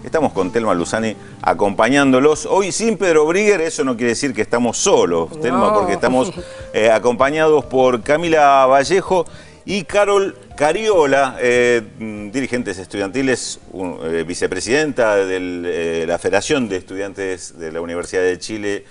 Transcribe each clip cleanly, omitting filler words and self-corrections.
Estamos con Thelma Luzani acompañándolos. Hoy sin Pedro Brigger, eso no quiere decir que estamos solos, no. Thelma, porque estamos acompañados por Camila Vallejo y Carol Cariola, dirigentes estudiantiles, vicepresidenta de la Federación de Estudiantes de la Universidad de Chile.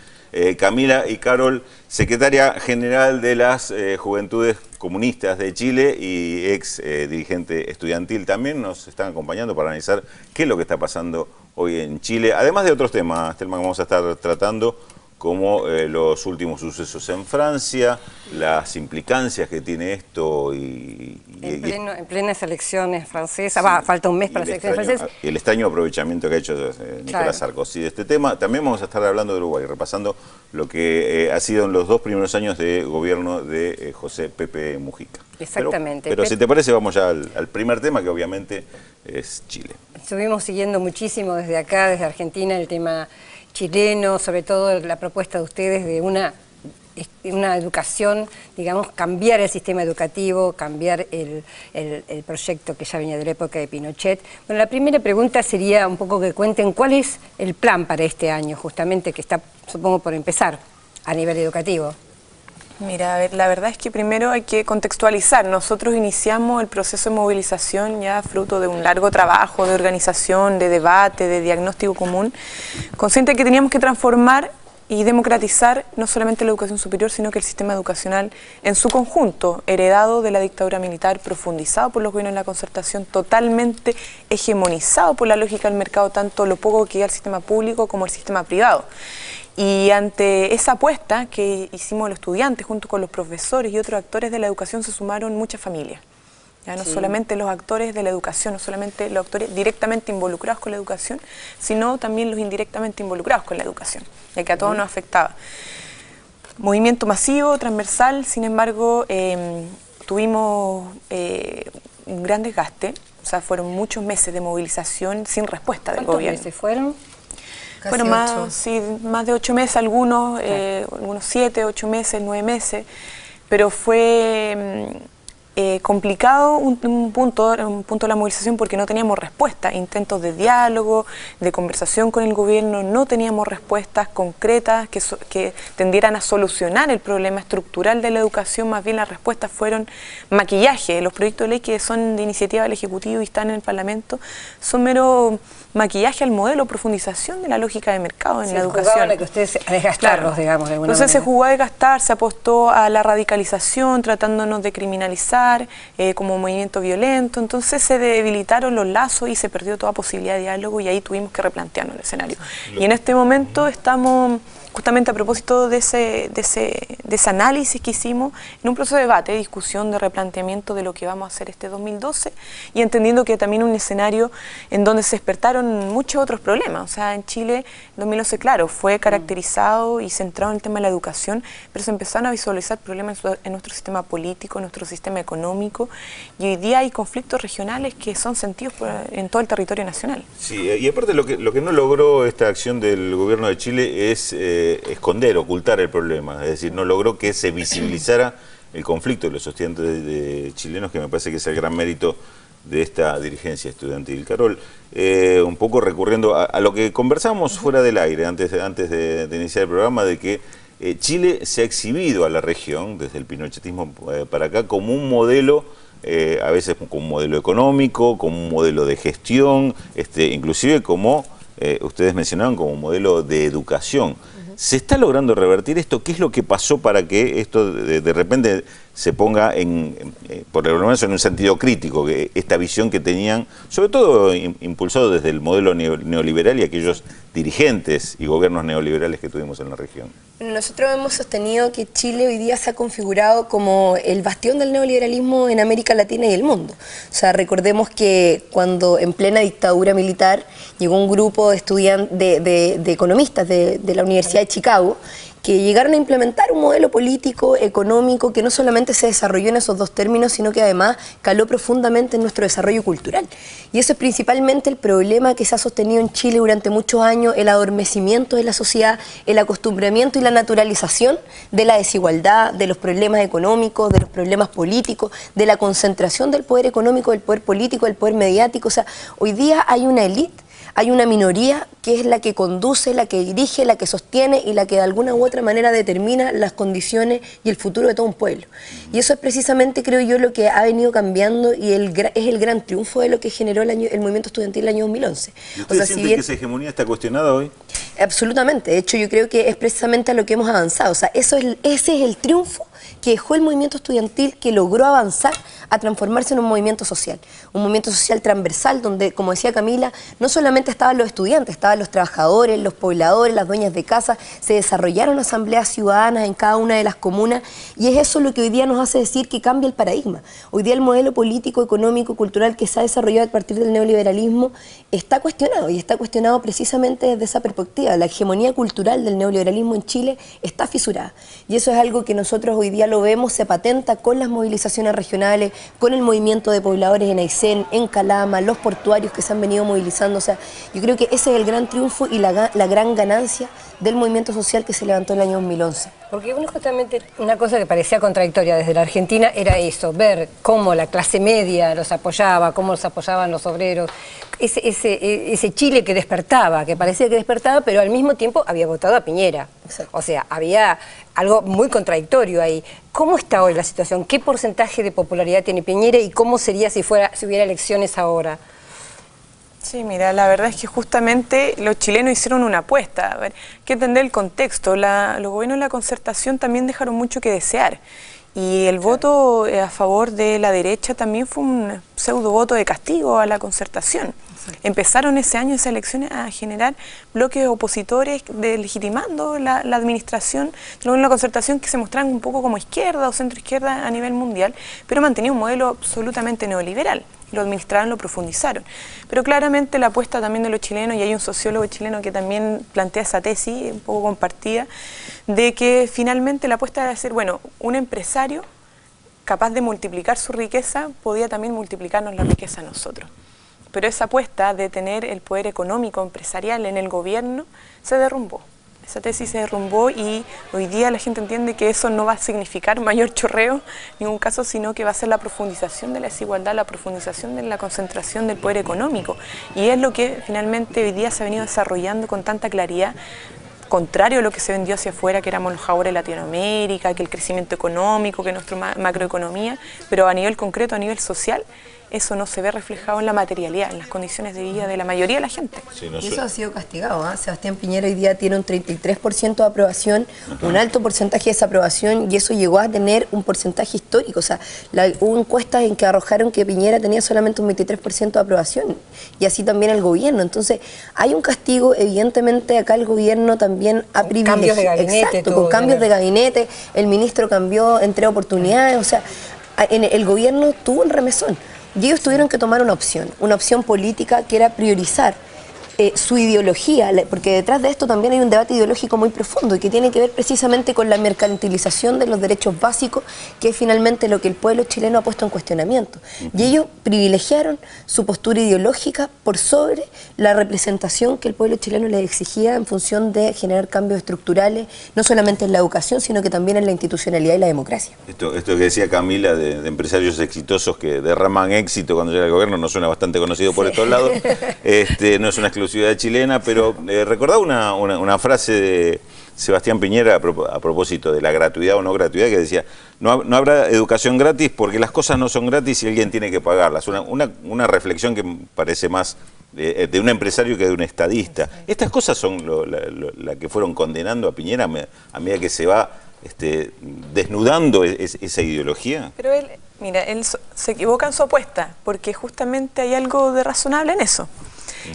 Camila y Carol, secretaria general de las Juventudes Comunistas de Chile y ex dirigente estudiantil, también nos están acompañando para analizar qué es lo que está pasando hoy en Chile, además de otros temas, Thelma, que vamos a estar tratando, como los últimos sucesos en Francia, las implicancias que tiene esto en plenas elecciones francesas, falta un mes para las elecciones francesas. Y el extraño aprovechamiento que ha hecho Nicolás Sarkozy de este tema. También vamos a estar hablando de Uruguay, repasando lo que ha sido en los 2 primeros años de gobierno de José Pepe Mujica. Exactamente. Pero si te parece, vamos ya al primer tema, que obviamente es Chile. Estuvimos siguiendo muchísimo desde acá, desde Argentina, el tema chileno, sobre todo la propuesta de ustedes de una educación, digamos, cambiar el sistema educativo, cambiar el proyecto que ya venía de la época de Pinochet. Bueno, la primera pregunta sería un poco que cuenten cuál es el plan para este año, justamente, que está, supongo, por empezar a nivel educativo. Mira, a ver, la verdad es que primero hay que contextualizar. Nosotros iniciamos el proceso de movilización ya fruto de un largo trabajo de organización, de debate, de diagnóstico común, consciente de que teníamos que transformar y democratizar no solamente la educación superior, sino que el sistema educacional en su conjunto, heredado de la dictadura militar, profundizado por los gobiernos de la concertación, totalmente hegemonizado por la lógica del mercado, tanto lo poco que iba al sistema público como al sistema privado. Y ante esa apuesta que hicimos los estudiantes, junto con los profesores y otros actores de la educación, se sumaron muchas familias. Ya no solamente los actores de la educación, no solamente los actores directamente involucrados con la educación, sino también los indirectamente involucrados con la educación, ya que a todos nos afectaba. Movimiento masivo, transversal, sin embargo, tuvimos un gran desgaste, o sea, fueron muchos meses de movilización sin respuesta del gobierno. ¿Cuántos meses fueron? Bueno, más de 8 meses, algunos 7, 8 meses, 9 meses, pero fue complicado un punto de la movilización porque no teníamos respuesta, intentos de diálogo, de conversación con el gobierno, no teníamos respuestas concretas que tendieran a solucionar el problema estructural de la educación, más bien las respuestas fueron maquillaje. Los proyectos de ley que son de iniciativa del Ejecutivo y están en el Parlamento son mero maquillaje al modelo, profundización de la lógica de mercado en la educación. A que ustedes a desgastarlos, digamos, de alguna manera. Entonces se jugó a desgastar, se apostó a la radicalización, tratándonos de criminalizar como movimiento violento. Entonces se debilitaron los lazos y se perdió toda posibilidad de diálogo y ahí tuvimos que replantearnos el escenario. Y en este momento estamos, justamente a propósito de ese análisis que hicimos, en un proceso de debate, de discusión, de replanteamiento de lo que vamos a hacer este 2012 y entendiendo que también un escenario en donde se despertaron muchos otros problemas. O sea, en Chile, el 2011, claro, fue caracterizado y centrado en el tema de la educación, pero se empezaron a visualizar problemas en nuestro sistema político, en nuestro sistema económico, y hoy día hay conflictos regionales que son sentidos en todo el territorio nacional. Sí, y aparte lo que no logró esta acción del gobierno de Chile es esconder, ocultar el problema, es decir, no logró que se visibilizara el conflicto de los estudiantes chilenos, que me parece que es el gran mérito de esta dirigencia estudiantil. Carol, un poco recurriendo a lo que conversamos fuera del aire, antes de iniciar el programa, de que Chile se ha exhibido a la región, desde el pinochetismo para acá, como un modelo, a veces como un modelo económico, como un modelo de gestión, inclusive como ustedes mencionaron, como un modelo de educación. ¿Se está logrando revertir esto? ¿Qué es lo que pasó para que esto de repente se ponga por lo menos en un sentido crítico, que esta visión que tenían, sobre todo impulsado desde el modelo neoliberal y aquellos dirigentes y gobiernos neoliberales que tuvimos en la región? Nosotros hemos sostenido que Chile hoy día se ha configurado como el bastión del neoliberalismo en América Latina y el mundo. O sea, recordemos que cuando en plena dictadura militar llegó un grupo de estudiantes, de economistas de la Universidad de Chicago, que llegaron a implementar un modelo político, económico, que no solamente se desarrolló en esos dos términos, sino que además caló profundamente en nuestro desarrollo cultural. Y eso es principalmente el problema que se ha sostenido en Chile durante muchos años, el adormecimiento de la sociedad, el acostumbramiento y la naturalización de la desigualdad, de los problemas económicos, de los problemas políticos, de la concentración del poder económico, del poder político, del poder mediático. O sea, hoy día hay una élite, hay una minoría que es la que conduce, la que dirige, la que sostiene y la que de alguna u otra manera determina las condiciones y el futuro de todo un pueblo. Y eso es precisamente, creo yo, lo que ha venido cambiando y es el gran triunfo de lo que generó el movimiento estudiantil el año 2011. ¿Usted siente que esa hegemonía está cuestionada hoy? Absolutamente. De hecho, yo creo que es precisamente a lo que hemos avanzado. O sea, ese es el triunfo que dejó el movimiento estudiantil, que logró avanzar a transformarse en un movimiento social transversal, donde, como decía Camila, no solamente estaban los estudiantes, estaban los trabajadores, los pobladores, las dueñas de casa, se desarrollaron asambleas ciudadanas en cada una de las comunas, y es eso lo que hoy día nos hace decir que cambia el paradigma. Hoy día el modelo político, económico, cultural que se ha desarrollado a partir del neoliberalismo está cuestionado, y está cuestionado precisamente desde esa perspectiva. La hegemonía cultural del neoliberalismo en Chile está fisurada, y eso es algo que nosotros hoy día lo vemos, se patenta con las movilizaciones regionales, con el movimiento de pobladores en Aysén, en Calama, los portuarios que se han venido movilizando. O sea, yo creo que ese es el gran triunfo y la gran ganancia del movimiento social que se levantó en el año 2011. Porque justamente una cosa que parecía contradictoria desde la Argentina era eso, ver cómo la clase media los apoyaba, cómo los apoyaban los obreros, ese Chile que despertaba, que parecía que despertaba, pero al mismo tiempo había votado a Piñera. Exacto. O sea, había algo muy contradictorio ahí. ¿Cómo está hoy la situación? ¿Qué porcentaje de popularidad tiene Piñera y cómo sería si hubiera elecciones ahora? Sí, mira, la verdad es que justamente los chilenos hicieron una apuesta. A ver, hay que entender el contexto. Los gobiernos de la Concertación también dejaron mucho que desear. Y el voto a favor de la derecha también fue un pseudo voto de castigo a la Concertación. Empezaron ese año, esas elecciones, a generar bloques opositores legitimando la administración de la Concertación, que se mostraban un poco como izquierda o centroizquierda a nivel mundial, pero mantenía un modelo absolutamente neoliberal. Lo administraron, lo profundizaron. Pero claramente la apuesta también de los chilenos, y hay un sociólogo chileno que también plantea esa tesis, un poco compartida, de que finalmente la apuesta era ser, bueno, un empresario capaz de multiplicar su riqueza podía también multiplicarnos la riqueza a nosotros. Pero esa apuesta de tener el poder económico empresarial en el gobierno se derrumbó. Esa tesis se derrumbó y hoy día la gente entiende que eso no va a significar mayor chorreo en ningún caso, sino que va a ser la profundización de la desigualdad, la profundización de la concentración del poder económico. Y es lo que finalmente hoy día se ha venido desarrollando con tanta claridad, contrario a lo que se vendió hacia afuera, que éramos los jaguares de Latinoamérica, que el crecimiento económico, que nuestra macroeconomía, pero a nivel concreto, a nivel social, eso no se ve reflejado en la materialidad, en las condiciones de vida de la mayoría de la gente. Sí, y eso ha sido castigado, ¿eh? Sebastián Piñera hoy día tiene un 33% de aprobación, un alto porcentaje de desaprobación, y eso llegó a tener un porcentaje histórico. O sea, hubo encuestas en que arrojaron que Piñera tenía solamente un 23% de aprobación, y así también el gobierno. Entonces, hay un castigo, evidentemente acá el gobierno también ha privilegiado. Cambios de gabinete. Exacto, con cambios de gabinete, el ministro cambió entre oportunidades, o sea, el gobierno tuvo un remesón. Y ellos tuvieron que tomar una opción política, que era priorizar su ideología, porque detrás de esto también hay un debate ideológico muy profundo y que tiene que ver precisamente con la mercantilización de los derechos básicos, que es finalmente lo que el pueblo chileno ha puesto en cuestionamiento. Y ellos privilegiaron su postura ideológica por sobre la representación que el pueblo chileno les exigía en función de generar cambios estructurales, no solamente en la educación, sino que también en la institucionalidad y la democracia. Esto que decía Camila de empresarios exitosos que derraman éxito cuando llega el gobierno, no suena bastante conocido por estos lados, no es una exclusividad chilena, pero recordaba una frase de Sebastián Piñera a propósito de la gratuidad o no gratuidad, que decía, no habrá educación gratis porque las cosas no son gratis y alguien tiene que pagarlas. Una reflexión que parece más de un empresario que de un estadista. Estas cosas son la que fueron condenando a Piñera a medida que se va desnudando esa ideología. Pero él se equivoca en su apuesta, porque justamente hay algo de razonable en eso.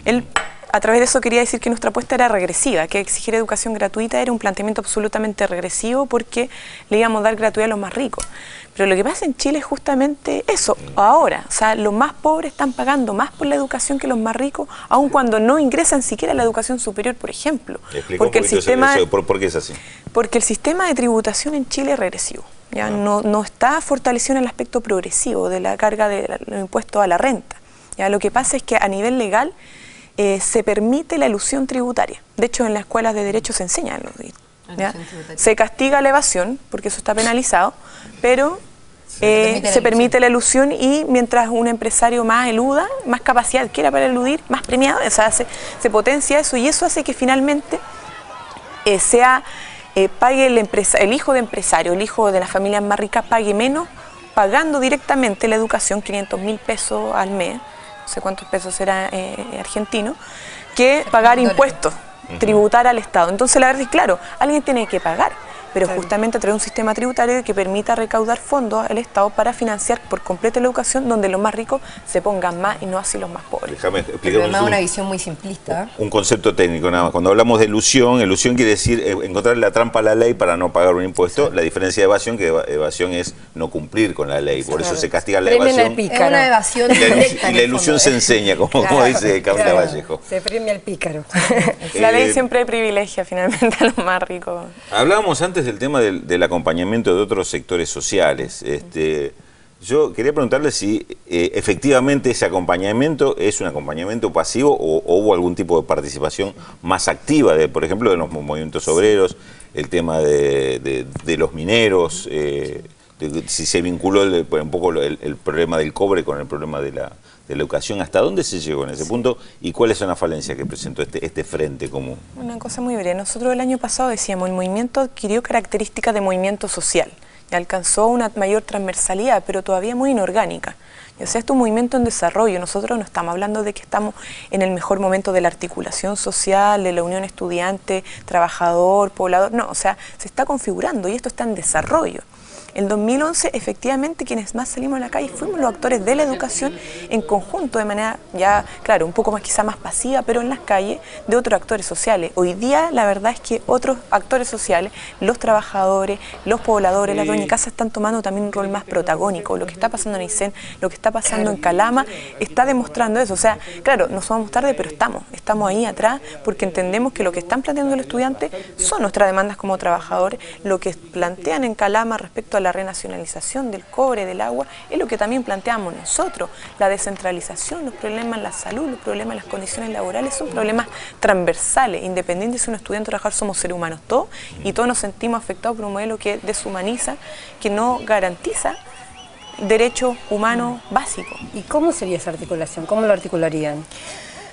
Él, a través de eso, quería decir que nuestra apuesta era regresiva, que exigir educación gratuita era un planteamiento absolutamente regresivo porque le íbamos a dar gratuidad a los más ricos. Pero lo que pasa en Chile es justamente eso, ahora. O sea, los más pobres están pagando más por la educación que los más ricos, aun cuando no ingresan siquiera a la educación superior, por ejemplo. Porque el sistema, ¿por qué es así? Porque el sistema de tributación en Chile es regresivo. Ya no está fortalecido en el aspecto progresivo de la carga de los impuestos a la renta. Ya, lo que pasa es que a nivel legal se permite la elusión tributaria. De hecho, en las escuelas de derecho se enseña. Se castiga la evasión, porque eso está penalizado, pero se permite la elusión, y mientras un empresario más eluda, más capacidad quiera para eludir, más premiado, o sea, se potencia eso, y eso hace que finalmente pague el hijo de empresario, el hijo de las familias más ricas pague menos, pagando directamente la educación, 500.000 pesos al mes, no sé cuántos pesos será argentino, que pagar impuestos, tributar al Estado. Entonces la verdad es claro, alguien tiene que pagar, pero justamente traer un sistema tributario que permita recaudar fondos al Estado para financiar por completo la educación, donde los más ricos se pongan más y no así los más pobres. Déjame explicar. Pero además una visión muy simplista. Un concepto técnico nada más. Cuando hablamos de elusión quiere decir encontrar la trampa a la ley para no pagar un impuesto. Sí. La diferencia de evasión, que evasión es no cumplir con la ley. Por eso se castiga la evasión. Es una evasión directa. Y la ilusión se enseña, como dice Camila Vallejo. Se premia al pícaro. La ley siempre privilegia finalmente a los más ricos. Hablábamos antes del tema del acompañamiento de otros sectores sociales. Yo quería preguntarle si efectivamente ese acompañamiento es un acompañamiento pasivo o hubo algún tipo de participación más activa, por ejemplo, de los movimientos obreros, el tema de los mineros, si se vinculó un poco el problema del cobre con el problema de la educación. ¿Hasta dónde se llegó en ese punto y cuáles son las falencias que presentó este frente común? Una cosa muy breve. Nosotros el año pasado decíamos, el movimiento adquirió características de movimiento social y alcanzó una mayor transversalidad, pero todavía muy inorgánica. O sea, esto es un movimiento en desarrollo. Nosotros no estamos hablando de que estamos en el mejor momento de la articulación social, de la unión estudiante, trabajador, poblador. No, o sea, se está configurando y esto está en desarrollo. En 2011, efectivamente, quienes más salimos a la calle fuimos los actores de la educación en conjunto, de manera ya, claro, un poco más quizá más pasiva, pero en las calles de otros actores sociales. Hoy día, la verdad es que otros actores sociales, los trabajadores, los pobladores, las dueñas de casa están tomando también un rol más protagónico. Lo que está pasando en Aysén, lo que está pasando en Calama, está demostrando eso. O sea, claro, no somos tarde, pero estamos ahí atrás, porque entendemos que lo que están planteando los estudiantes son nuestras demandas como trabajadores. Lo que plantean en Calama respecto a la renacionalización del cobre, del agua, es lo que también planteamos nosotros. La descentralización, los problemas en la salud, los problemas en las condiciones laborales son problemas transversales, independientes si un estudiante o trabajador, somos seres humanos todos, y todos nos sentimos afectados por un modelo que deshumaniza, que no garantiza derechos humanos básicos. ¿Y cómo sería esa articulación? ¿Cómo lo articularían?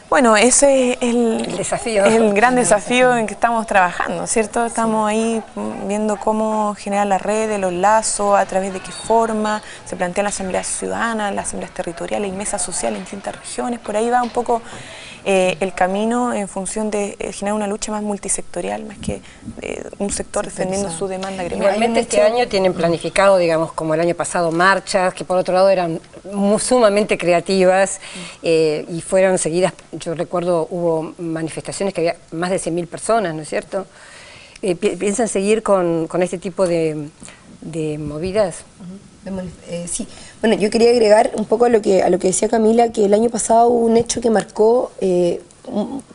Bueno, ese es el desafío. El gran desafío en que estamos trabajando, ¿cierto? Estamos ahí viendo cómo generar las redes, los lazos, a través de qué forma, se plantean las asambleas ciudadanas, las asambleas territoriales y mesas sociales en distintas regiones. Por ahí va un poco el camino en función de generar una lucha más multisectorial, más que un sector defendiendo su demanda gremial. Realmente este año tienen planificado, digamos, como el año pasado, marchas, que por otro lado eran sumamente creativas y fueron seguidas. Yo recuerdo hubo manifestaciones que había más de 100.000 personas, ¿no es cierto? ¿Piensan seguir con este tipo de movidas? Sí. Bueno, yo quería agregar un poco a lo que decía Camila, que el año pasado hubo un hecho que marcó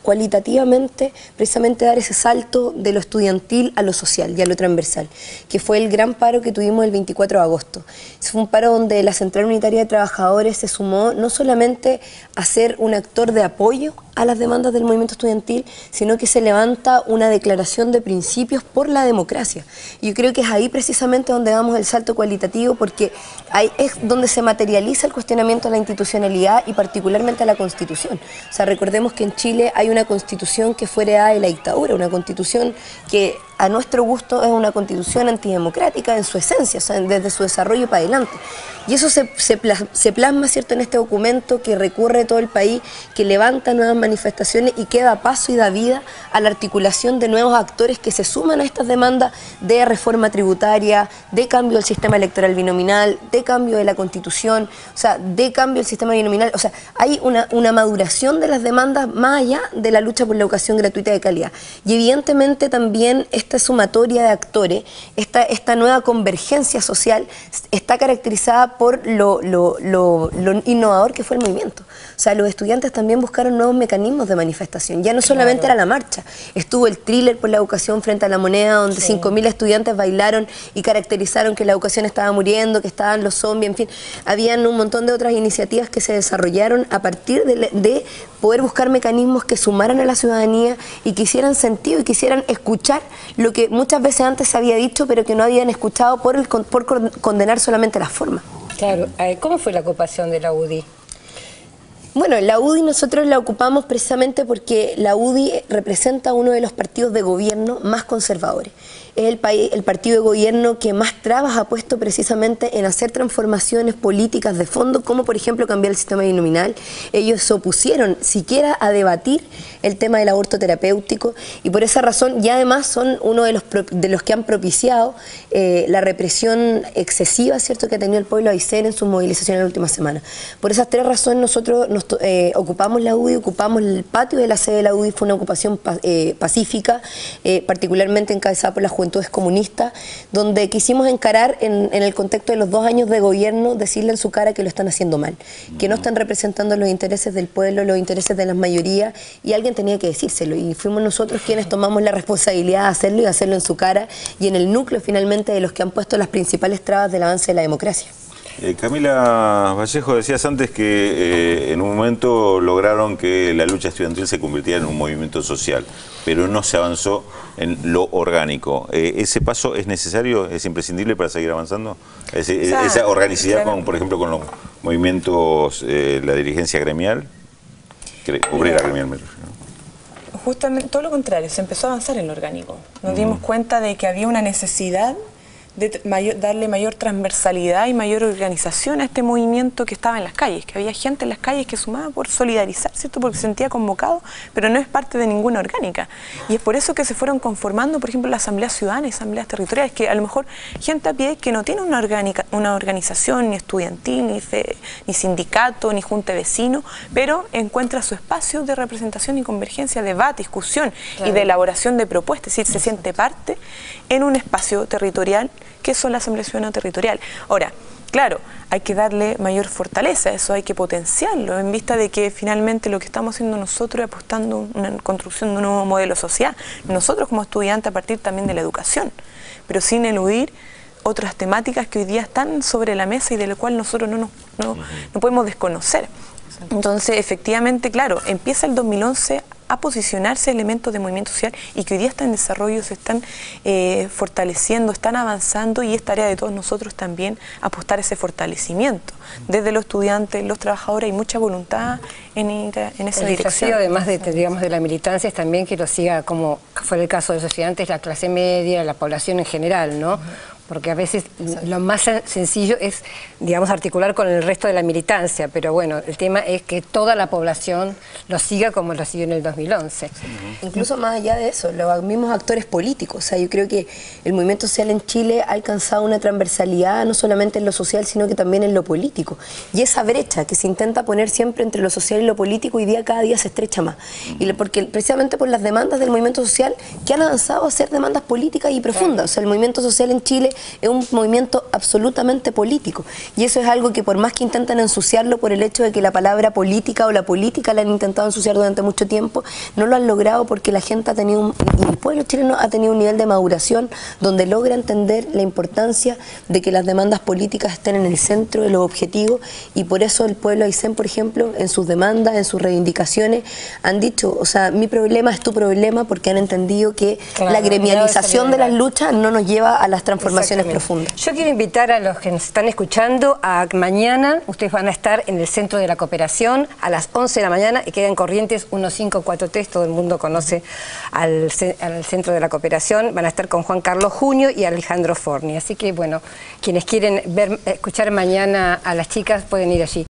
cualitativamente precisamente dar ese salto de lo estudiantil a lo social y a lo transversal, que fue el gran paro que tuvimos el 24 de agosto. Fue un paro donde la Central Unitaria de Trabajadores se sumó no solamente a ser un actor de apoyo a las demandas del movimiento estudiantil, sino que se levanta una declaración de principios por la democracia. Y yo creo que es ahí precisamente donde damos el salto cualitativo, porque ahí es donde se materializa el cuestionamiento a la institucionalidad y particularmente a la Constitución. O sea, recordemos que en Chile hay una Constitución que fue heredada de la dictadura, una Constitución que a nuestro gusto es una Constitución antidemocrática en su esencia, o sea, desde su desarrollo para adelante. Y eso se plasma, ¿cierto?, en este documento que recorre todo el país, que levanta nuevas manifestaciones y que da paso y da vida a la articulación de nuevos actores que se suman a estas demandas de reforma tributaria, de cambio del sistema electoral binominal, de cambio de la Constitución, o sea, de cambio del sistema binominal. O sea, hay una maduración de las demandas más allá de la lucha por la educación gratuita de calidad. Y evidentemente también esta sumatoria de actores, esta nueva convergencia social está caracterizada por lo innovador que fue el movimiento. O sea, los estudiantes también buscaron nuevos mecanismos de manifestación. Ya no solamente era la marcha, estuvo el thriller por la educación frente a la moneda, donde 5.000 estudiantes bailaron y caracterizaron que la educación estaba muriendo, que estaban los zombies, en fin. Habían un montón de otras iniciativas que se desarrollaron a partir de poder buscar mecanismos que sumaran a la ciudadanía y que hicieran sentido y quisieran escuchar lo que muchas veces antes se había dicho, pero que no habían escuchado por condenar solamente las formas. Claro, ¿cómo fue la ocupación de la UDI? Bueno, la UDI nosotros la ocupamos precisamente porque la UDI representa uno de los partidos de gobierno más conservadores. Es el partido de gobierno que más trabas ha puesto precisamente en hacer transformaciones políticas de fondo, como por ejemplo cambiar el sistema binominal. Ellos se opusieron siquiera a debatir el tema del aborto terapéutico y por esa razón ya además son uno de los que han propiciado la represión excesiva, ¿cierto?, que ha tenido el pueblo Aysén en sus movilizaciones en la última semana. Por esas tres razones nosotros ocupamos la UDI, ocupamos el patio de la sede de la UDI, fue una ocupación pacífica, particularmente encabezada por la Juventudes Comunistas, donde quisimos encarar en el contexto de los 2 años de gobierno, decirle en su cara que lo están haciendo mal, que no están representando los intereses del pueblo, los intereses de las mayorías, y alguien tenía que decírselo, y fuimos nosotros quienes tomamos la responsabilidad de hacerlo y hacerlo en su cara y en el núcleo finalmente de los que han puesto las principales trabas del avance de la democracia. Camila Vallejo, decías antes que en un momento lograron que la lucha estudiantil se convirtiera en un movimiento social, pero no se avanzó en lo orgánico. ¿Ese paso es necesario, es imprescindible para seguir avanzando? Esa organicidad, claro, por ejemplo, con los movimientos, la dirigencia gremial, obrera gremial, me refiero. Justamente todo lo contrario, se empezó a avanzar en lo orgánico. Nos dimos cuenta de que había una necesidad de darle mayor transversalidad y mayor organización a este movimiento que estaba en las calles, que había gente en las calles que sumaba por solidarizar, ¿cierto?, porque se sentía convocado, pero no es parte de ninguna orgánica. Y es por eso que se fueron conformando, por ejemplo, las asambleas ciudadanas, asambleas territoriales, que a lo mejor gente a pie que no tiene una organización ni estudiantil, ni sindicato, ni junta de vecinos, pero encuentra su espacio de representación y convergencia, debate, discusión, claro, y de elaboración de propuestas, es decir, se siente parte en un espacio territorial que son la Asamblea Ciudadana Territorial. Ahora, claro, hay que darle mayor fortaleza, eso hay que potenciarlo, en vista de que finalmente lo que estamos haciendo nosotros es apostando a una construcción de un nuevo modelo social, nosotros como estudiantes a partir también de la educación, pero sin eludir otras temáticas que hoy día están sobre la mesa y de las cuales nosotros no podemos desconocer. Entonces, efectivamente, claro, empieza el 2011 a posicionarse elementos de movimiento social y que hoy día están en desarrollo, se están fortaleciendo, están avanzando, y es tarea de todos nosotros también apostar a ese fortalecimiento. Desde los estudiantes, los trabajadores, hay mucha voluntad en ir en esa dirección. El desafío, además de la militancia, es también que lo siga, como fue el caso de los estudiantes, la clase media, la población en general, ¿no? Porque a veces lo más sencillo es, digamos, articular con el resto de la militancia, pero bueno, el tema es que toda la población lo siga como lo siguió en el 2011. Incluso más allá de eso, los mismos actores políticos, o sea, yo creo que el movimiento social en Chile ha alcanzado una transversalidad no solamente en lo social, sino que también en lo político. Y esa brecha que se intenta poner siempre entre lo social y lo político, hoy día cada día se estrecha más. Y porque precisamente por las demandas del movimiento social que han avanzado a ser demandas políticas y profundas. O sea, el movimiento social en Chile es un movimiento absolutamente político, y eso es algo que por más que intentan ensuciarlo por el hecho de que la palabra política o la política la han intentado ensuciar durante mucho tiempo, no lo han logrado porque la gente ha tenido y el pueblo chileno ha tenido un nivel de maduración donde logra entender la importancia de que las demandas políticas estén en el centro de los objetivos, y por eso el pueblo Aysén, por ejemplo, en sus demandas, en sus reivindicaciones, han dicho, o sea, mi problema es tu problema, porque han entendido que claro, la gremialización de las luchas no nos lleva a las transformaciones profundas. Yo quiero invitar a los que nos están escuchando a mañana, ustedes van a estar en el Centro de la Cooperación a las 11 de la mañana y quedan Corrientes 1543, todo el mundo conoce al Centro de la Cooperación, van a estar con Juan Carlos Junio y Alejandro Forni, así que bueno, quienes quieren escuchar mañana a las chicas pueden ir allí.